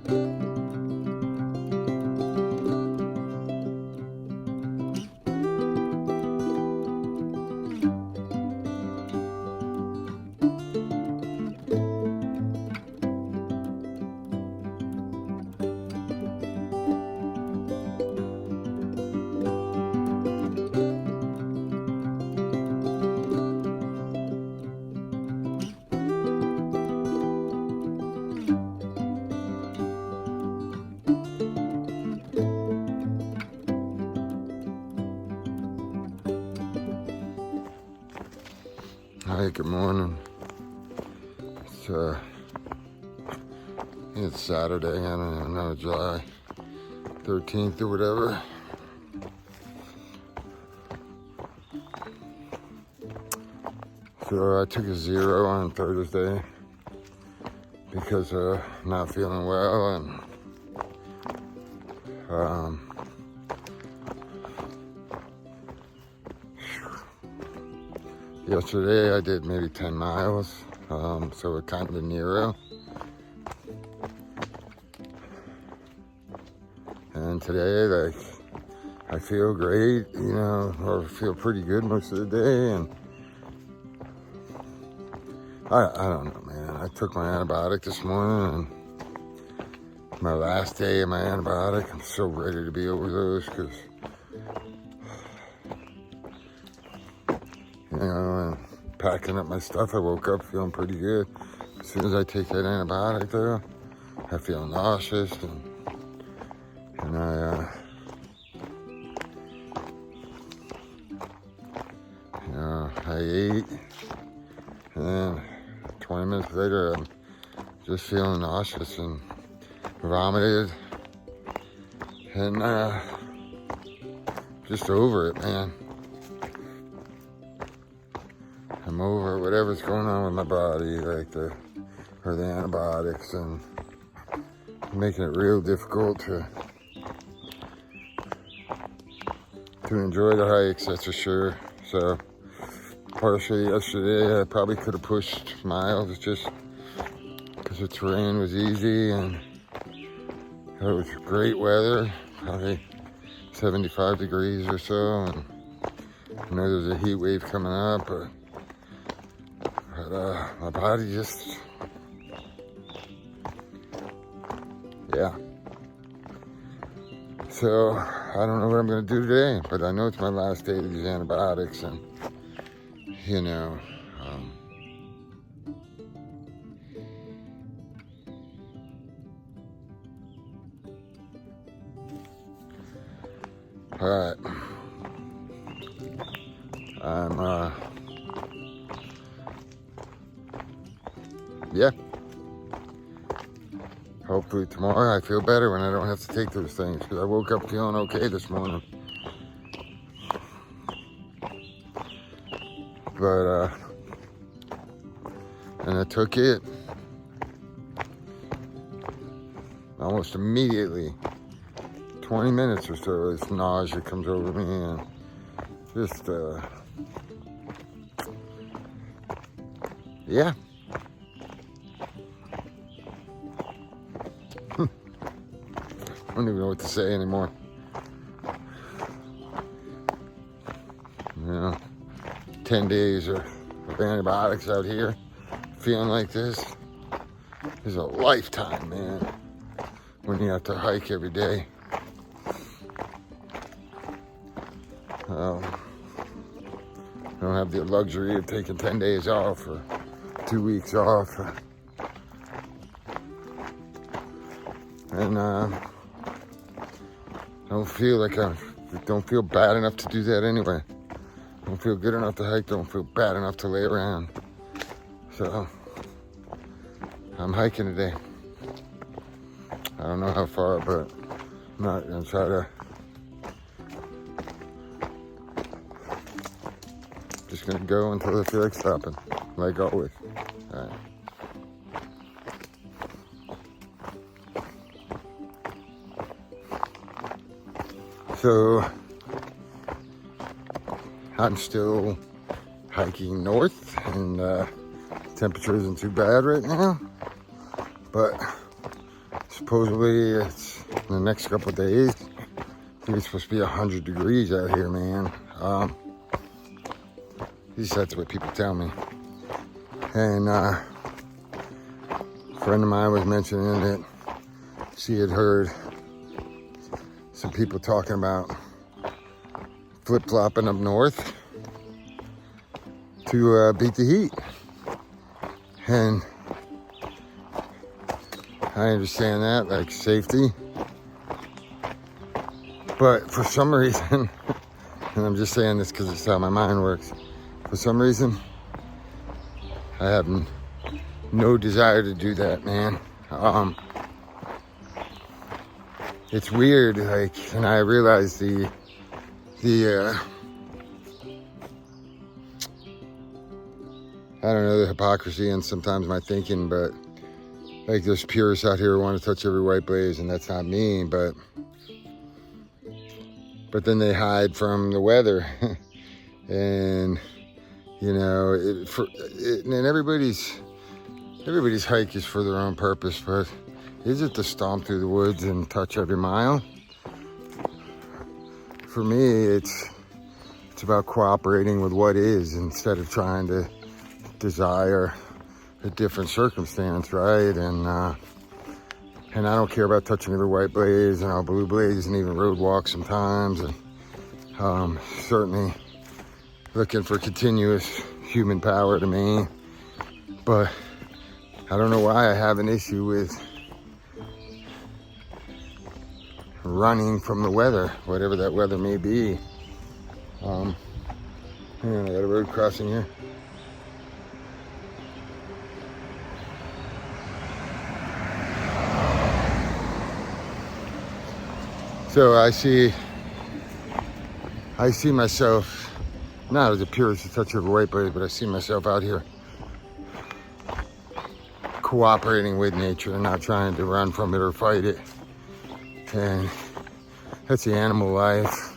Hi, good morning. It's Saturday, I don't even know, July 13th or whatever. So I took a 0 on Thursday because not feeling well, and yesterday I did maybe 10 miles, so it kind of a NERO. And today, like, I feel great, you know, or feel pretty good most of the day, and I don't know, man. I took my antibiotic this morning, and my last day of my antibiotic, I'm so ready to be over those, because, you know, and packing up my stuff, I woke up feeling pretty good. As soon as I take that antibiotic, though, I feel nauseous, and I ate, and then 20 minutes later, I'm just feeling nauseous and vomited, and just over it, man. I'm over whatever's going on with my body, like the antibiotics, and making it real difficult to enjoy the hikes, that's for sure. So partially yesterday I probably could have pushed miles just because the terrain was easy and it was great weather, probably 75 degrees or so, and I know there's a heat wave coming up, but my body just, yeah. So I don't know what I'm gonna do today, but I know it's my last day of these antibiotics, and you know, all right. Yeah. Hopefully tomorrow I feel better when I don't have to take those things, because I woke up feeling okay this morning. But, and I took it almost immediately. 20 minutes or so, this nausea comes over me, and just, yeah. I don't even know what to say anymore. You know, 10 days of antibiotics out here, feeling like this is a lifetime, man, when you have to hike every day. I don't have the luxury of taking 10 days off or 2 weeks off. And don't feel bad enough to do that anyway. Don't feel good enough to hike, don't feel bad enough to lay around. So I'm hiking today. I don't know how far, but I'm not gonna try to. Just gonna go until I feel like stopping, like always. All right. So I'm still hiking north, and temperature isn't too bad right now, but Supposedly it's in the next couple of days. I think it's supposed to be 100 degrees out here, man. At least that's what people tell me. And a friend of mine was mentioning that she had heard some people talking about flip-flopping up north to beat the heat. And I understand that, like safety. But for some reason, and I'm just saying this because it's how my mind works, for some reason, I have no desire to do that, man. It's weird, like, and I realize the I don't know, the hypocrisy and sometimes my thinking, but like there's purists out here who want to touch every white blaze, and that's not me, but then they hide from the weather. And you know, and everybody's hike is for their own purpose, but is it to stomp through the woods and touch every mile? For me, it's about cooperating with what is instead of trying to desire a different circumstance, right? And I don't care about touching every white blaze and all blue blaze and even road walks sometimes, and certainly looking for continuous human power to me. But I don't know why I have an issue with running from the weather, whatever that weather may be. Hang on, I got a road crossing here. So I see myself, not as a purist to touch every white blaze, but I see myself out here cooperating with nature and not trying to run from it or fight it. And that's the animal life.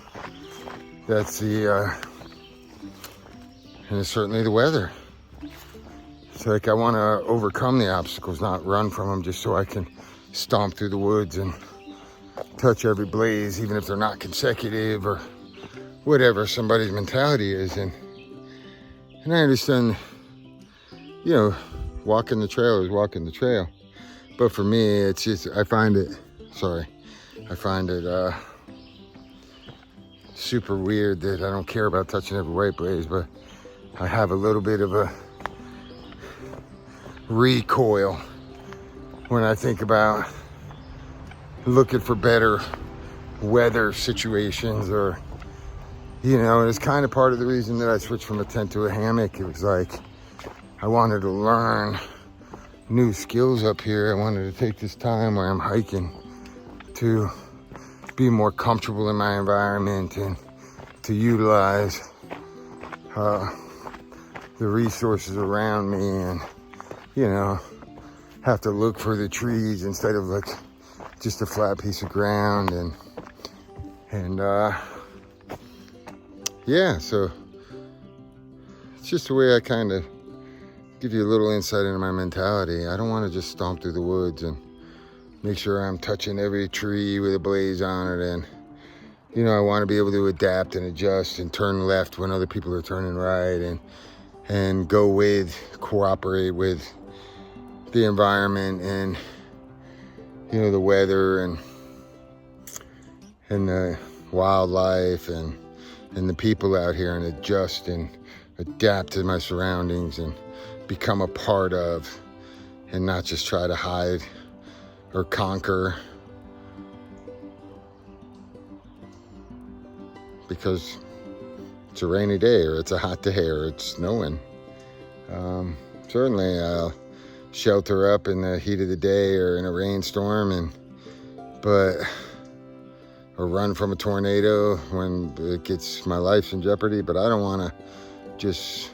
That's and it's certainly the weather. It's like I want to overcome the obstacles, not run from them, just so I can stomp through the woods and touch every blaze, even if they're not consecutive or whatever somebody's mentality is. And I understand, you know, walking the trail is walking the trail. But for me, it's just, I find it super weird that I don't care about touching every white blaze, but I have a little bit of a recoil when I think about looking for better weather situations, or, you know, and it's kind of part of the reason that I switched from a tent to a hammock. It was like I wanted to learn new skills up here. I wanted to take this time where I'm hiking to be more comfortable in my environment and to utilize the resources around me, and, you know, have to look for the trees instead of like just a flat piece of ground. And yeah, so it's just the way I kind of give you a little insight into my mentality. I don't want to just stomp through the woods and make sure I'm touching every tree with a blaze on it. And, you know, I want to be able to adapt and adjust and turn left when other people are turning right, and go with, cooperate with the environment and, you know, the weather and the wildlife and the people out here, and adjust and adapt to my surroundings and become a part of, and not just try to hide or conquer because it's a rainy day or it's a hot day or it's snowing. Certainly I'll shelter up in the heat of the day or in a rainstorm, or run from a tornado when it gets my life's in jeopardy. But I don't want to just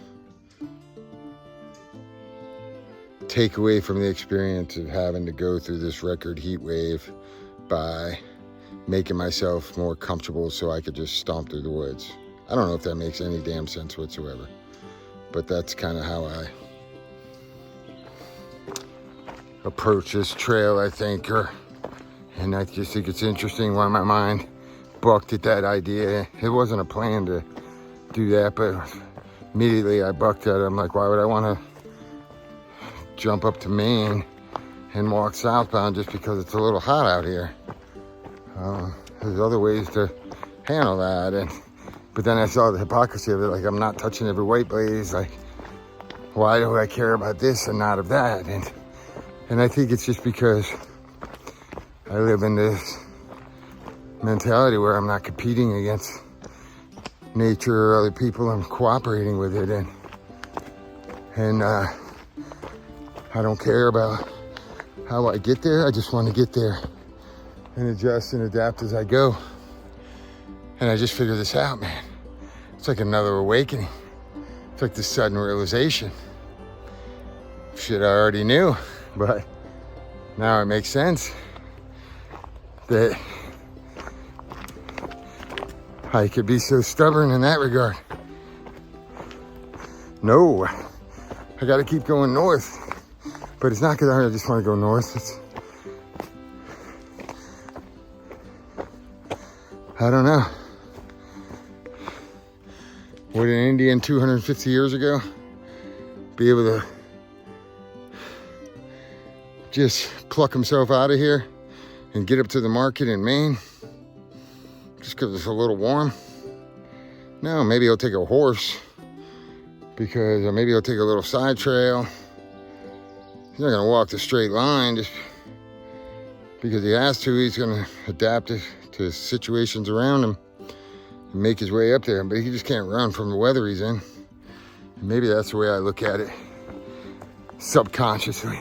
take away from the experience of having to go through this record heat wave by making myself more comfortable so I could just stomp through the woods. I don't know if that makes any damn sense whatsoever, but that's kind of how I approach this trail, I think, or And I just think it's interesting why my mind bucked at that idea. It wasn't a plan to do that, but immediately I bucked at it. I'm like, why would I want to jump up to Maine and walk southbound just because it's a little hot out here? There's other ways to handle that. But then I saw the hypocrisy of it. Like, I'm not touching every white blaze. Like, why do I care about this and not of that? And I think it's just because I live in this mentality where I'm not competing against nature or other people. I'm cooperating with it, and I don't care about how I get there. I just want to get there and adjust and adapt as I go. And I just figured this out, man. It's like another awakening. It's like this sudden realization. Shit I already knew, but now it makes sense that I could be so stubborn in that regard. No, I gotta keep going north. But it's not because I just want to go north. I don't know. Would an Indian 250 years ago be able to just pluck himself out of here and get up to the market in Maine just because it's a little warm? No, maybe he'll take a horse, because, or maybe he'll take a little side trail. He's not gonna walk the straight line just because he has to. He's gonna adapt it to situations around him and make his way up there. But he just can't run from the weather he's in. And maybe that's the way I look at it subconsciously.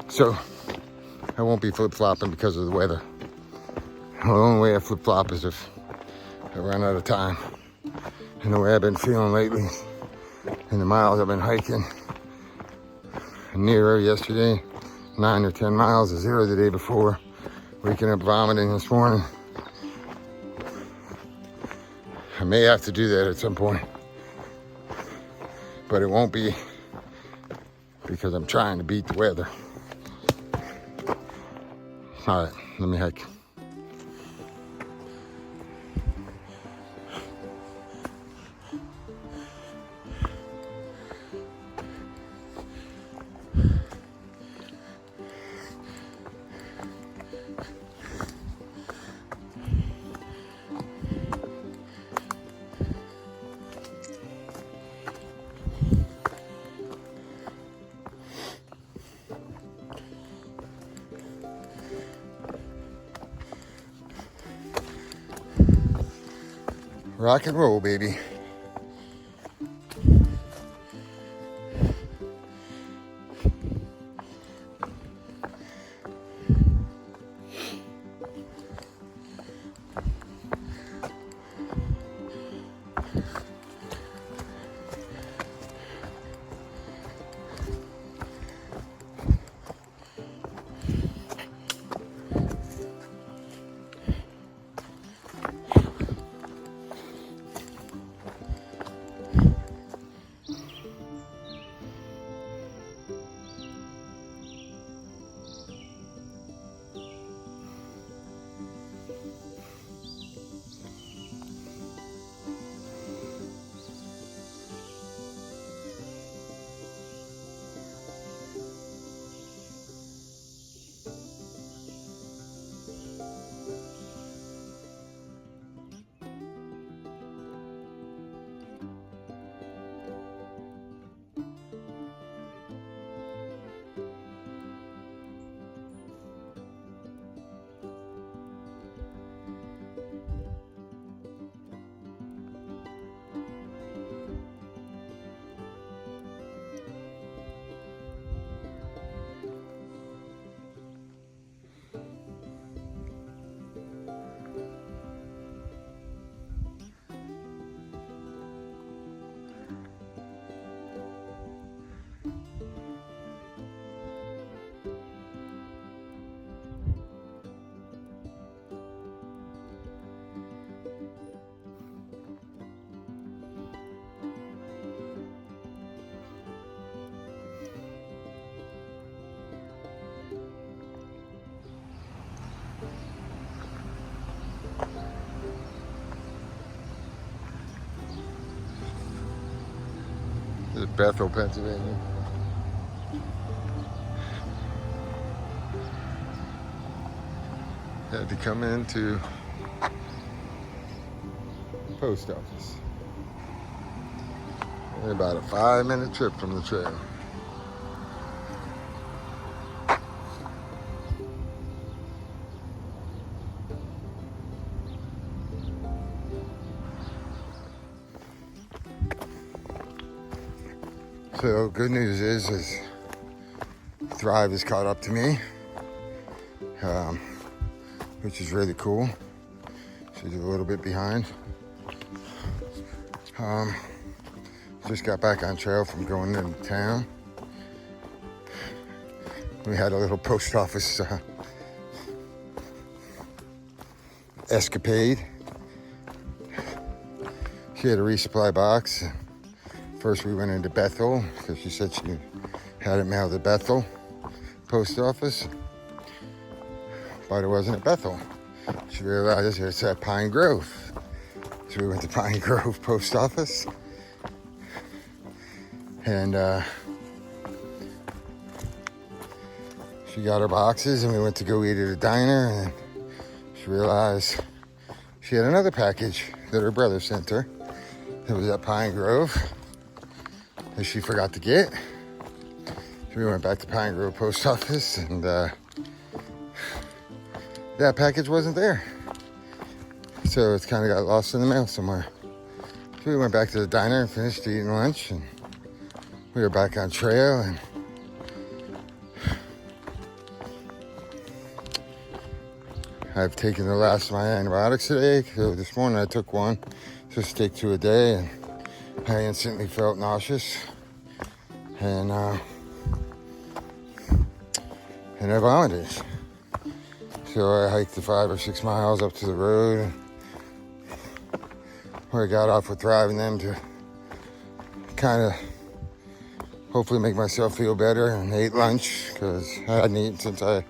So I won't be flip-flopping because of the weather. The only way I flip-flop is if I run out of time. And the way I've been feeling lately, and the miles I've been hiking. NERO yesterday, 9 or 10 miles, a 0 the day before. Waking up vomiting this morning. I may have to do that at some point. But it won't be because I'm trying to beat the weather. All right, let me hike. Rock and roll, baby. This is Bethel, Pennsylvania. Had to come into the post office. Only about a 5-minute trip from the trail. So good news is Thrive has caught up to me, which is really cool. She's a little bit behind. Just got back on trail from going into town. We had a little post office escapade. She had a resupply box. First we went into Bethel because she said she had it mailed to Bethel post office, but it wasn't at Bethel. She realized it's at Pine Grove. So we went to Pine Grove post office, and she got her boxes and we went to go eat at a diner, and she realized she had another package that her brother sent her. It was at Pine Grove that she forgot to get. So we went back to Pine Grove post office, and that package wasn't there. So it's kind of got lost in the mail somewhere. So we went back to the diner and finished eating lunch, and we were back on trail, and I've taken the last of my antibiotics today. So this morning I took one, just take 2 a day, and I instantly felt nauseous, and I vomited. So I hiked the 5 or 6 miles up to the road, where I got off with Thrive and them to kind of hopefully make myself feel better, and ate lunch because I hadn't eaten since I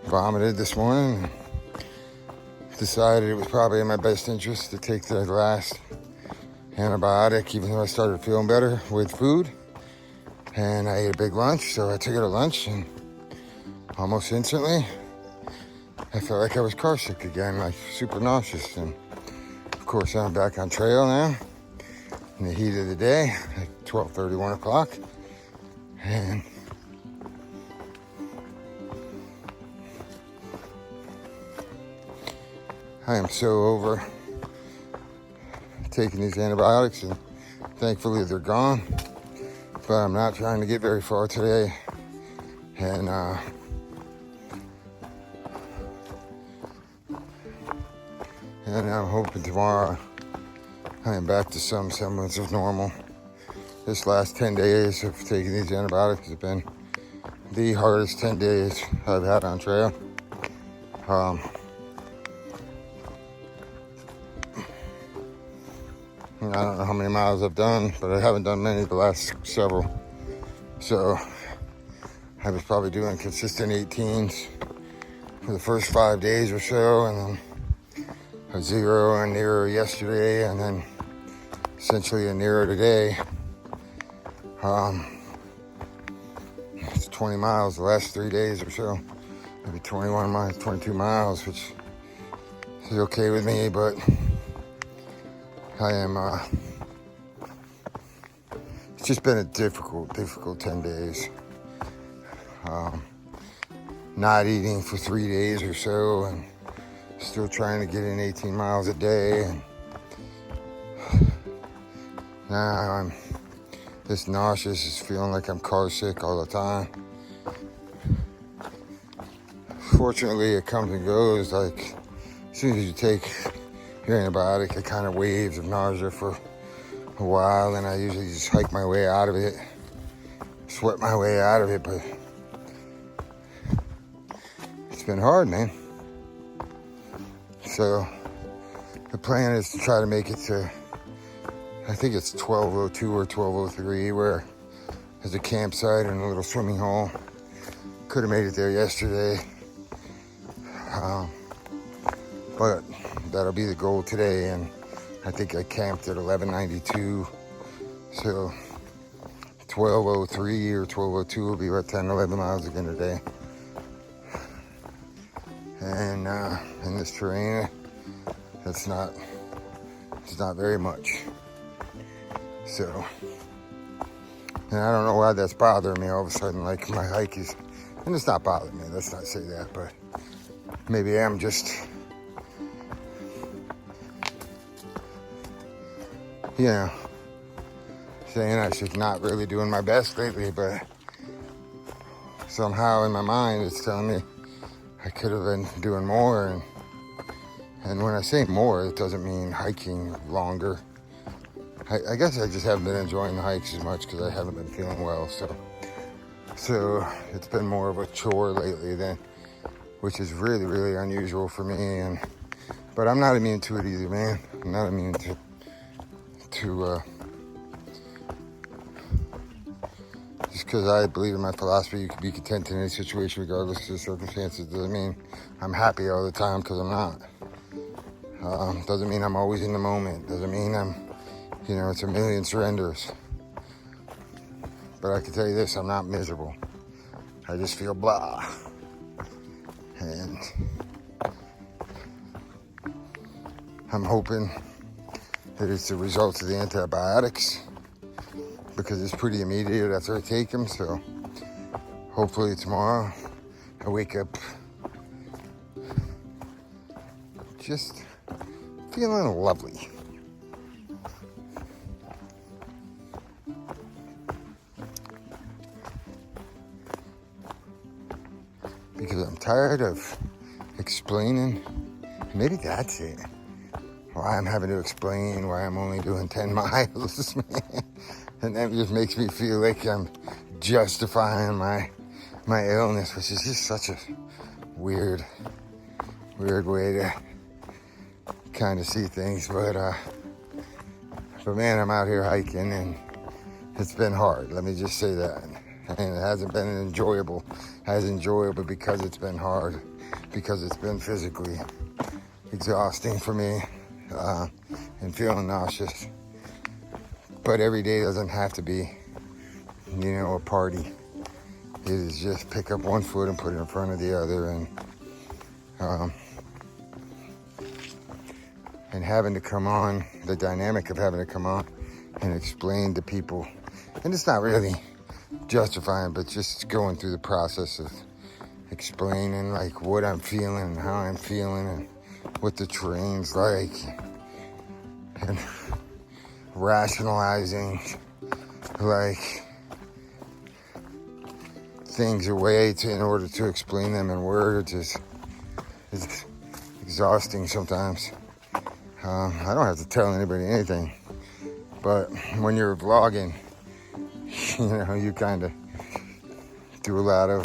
vomited this morning. Decided it was probably in my best interest to take the last antibiotic, even though I started feeling better with food. And I ate a big lunch, so I took it at lunch, and almost instantly I felt like I was car sick again, like super nauseous. And of course I'm back on trail now in the heat of the day at 12:30, 1 o'clock. And I am so over taking these antibiotics, and thankfully they're gone. But I'm not trying to get very far today, and I'm hoping tomorrow I am back to some semblance of normal. This last 10 days of taking these antibiotics have been the hardest 10 days I've had on trail. I don't know how many miles I've done, but I haven't done many the last several. So I was probably doing consistent 18s for the first 5 days or so, and then a 0 and NERO yesterday, and then essentially a NERO today. It's 20 miles the last 3 days or so, maybe 21 miles, 22 miles, which is okay with me, but I am, it's just been a difficult 10 days. Not eating for 3 days or so, and still trying to get in 18 miles a day. And now I'm this nauseous, is feeling like I'm car sick all the time. Fortunately, it comes and goes. Like, as soon as you take your antibiotic, it kind of waves of nausea for a while, and I usually just hike my way out of it, sweat my way out of it, but it's been hard, man. So the plan is to try to make it to, I think it's 12:02 or 12:03, where there's a campsite and a little swimming hole. Could have made it there yesterday, but that'll be the goal today. And I think I camped at 11:92, so 12:03 or 12:02 will be about 10, 11 miles again today. And in this terrain, it's not very much. So, and I don't know why that's bothering me all of a sudden, like my hike is, and it's not bothering me, let's not say that, but maybe I'm just, you know, saying I should not really doing my best lately, but somehow in my mind it's telling me I could have been doing more. And when I say more, it doesn't mean hiking longer. I guess I just haven't been enjoying the hikes as much because I haven't been feeling well. So it's been more of a chore lately which is really, really unusual for me. But I'm not immune to it either, man. I'm not immune to just because I believe in my philosophy, you can be content in any situation regardless of the circumstances. Doesn't mean I'm happy all the time, because I'm not. Doesn't mean I'm always in the moment. Doesn't mean it's a million surrenders. But I can tell you this, I'm not miserable. I just feel blah. And I'm hoping that it's the result of the antibiotics, because it's pretty immediate after I take them. So hopefully tomorrow I wake up just feeling lovely. Because I'm tired of explaining. Maybe that's it. Why I'm having to explain why I'm only doing 10 miles, man. And that just makes me feel like I'm justifying my illness, which is just such a weird way to kind of see things. But man, I'm out here hiking and it's been hard. Let me just say that. And it hasn't been enjoyable because it's been hard, because it's been physically exhausting for me, and feeling nauseous. But every day doesn't have to be, a party. It is just pick up one foot and put it in front of the other, and having to come on, the dynamic of having to come on and explain to people. And it's not really justifying, but just going through the process of explaining like what I'm feeling and how I'm feeling and what the terrain's like, and rationalizing like things away in order to explain them in words is exhausting sometimes. I don't have to tell anybody anything, but when you're vlogging, you kind of do a lot of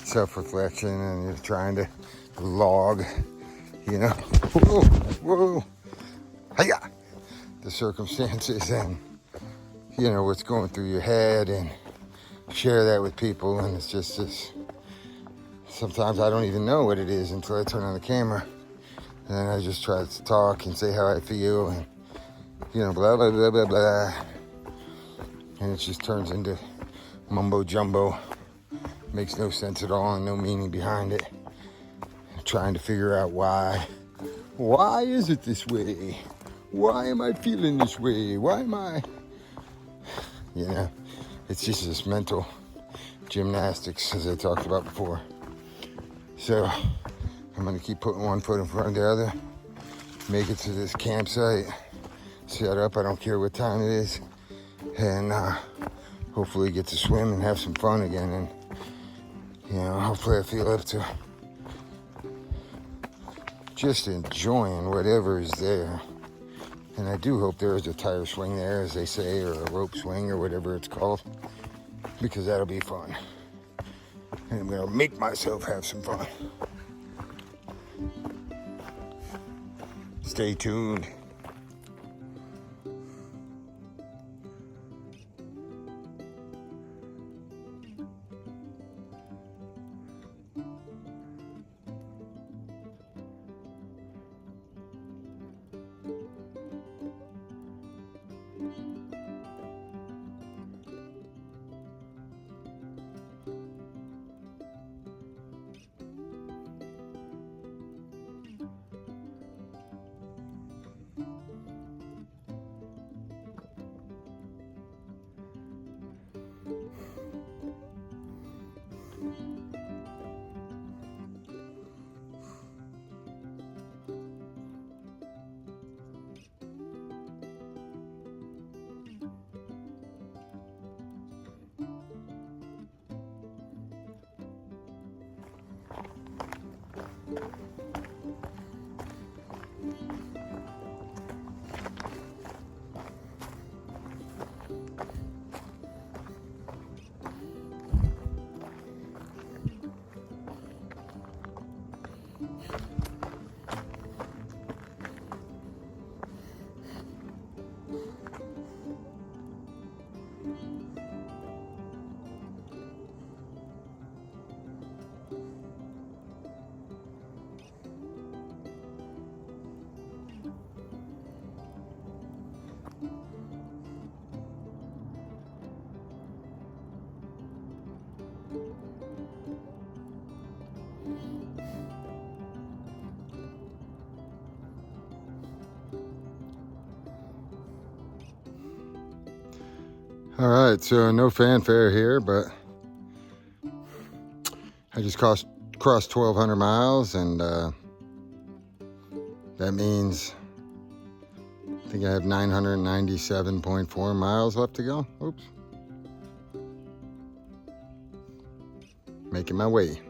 self-reflection, and you're trying to log, whoa, hiya, the circumstances and, what's going through your head, and share that with people. And it's just this, sometimes I don't even know what it is until I turn on the camera, and then I just try to talk and say how I feel, and, blah, blah, blah, blah, blah. And it just turns into mumbo jumbo. Makes no sense at all and no meaning behind it. Trying to figure out why. Why is it this way? Why am I feeling this way? Why am I? It's just this mental gymnastics, as I talked about before. So I'm going to keep putting one foot in front of the other. Make it to this campsite. Set up. I don't care what time it is. And hopefully get to swim and have some fun again. And, hopefully I feel up to just enjoying whatever is there. And I do hope there is a tire swing there, as they say, or a rope swing, or whatever it's called, because that'll be fun. And I'm going to make myself have some fun. Stay tuned. All right, so no fanfare here, but I just crossed 1,200 miles, and that means I think I have 997.4 miles left to go. Oops. Making my way.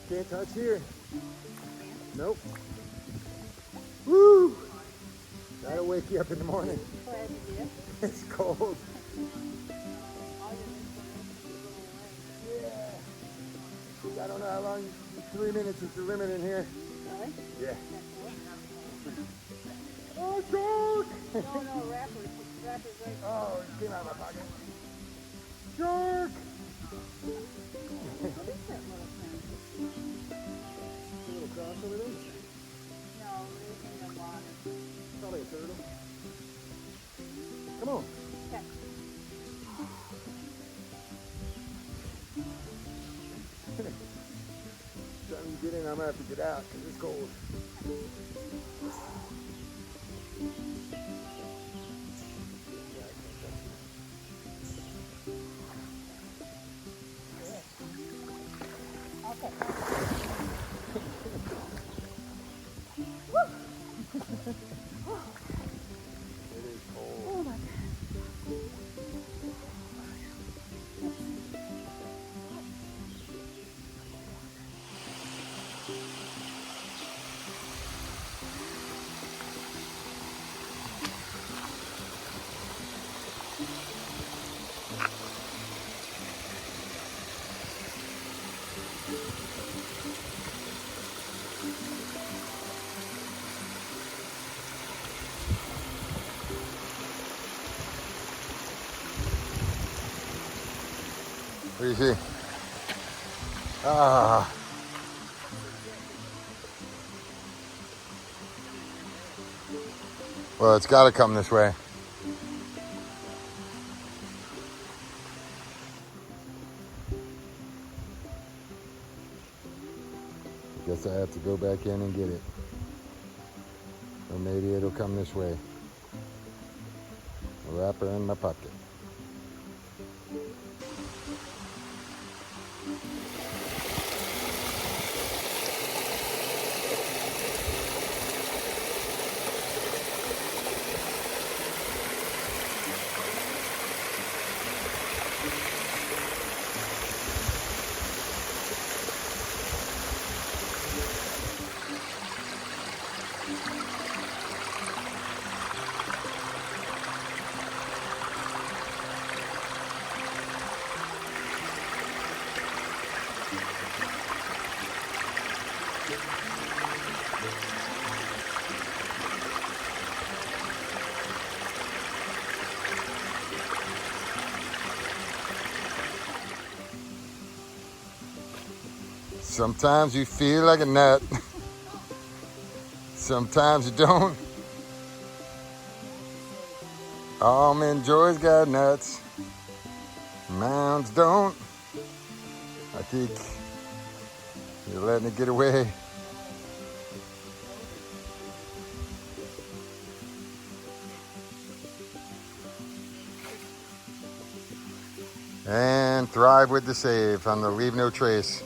Can't touch here. Nope. Woo! That'll wake you up in the morning. It's cold. Yeah. I don't know how long. 3 minutes is the limit in here. Really? Yeah. Oh, shark! No, wrappers. Wrappers right. Oh, it came out of my pocket. Shark! What is that little thing? A little cross over there? No, it's in the water. Probably a turtle. Come on. Okay. Time you get in, I'm gonna have to get out because it's cold. What do you see? Ah. Well, it's got to come this way. Guess I have to go back in and get it. Or maybe it'll come this way. A wrapper in my pocket. Sometimes you feel like a nut. Sometimes you don't. Almond Joy's got nuts. Mounds don't. I think you're letting it get away. And Thrive with the save on the Leave No Trace.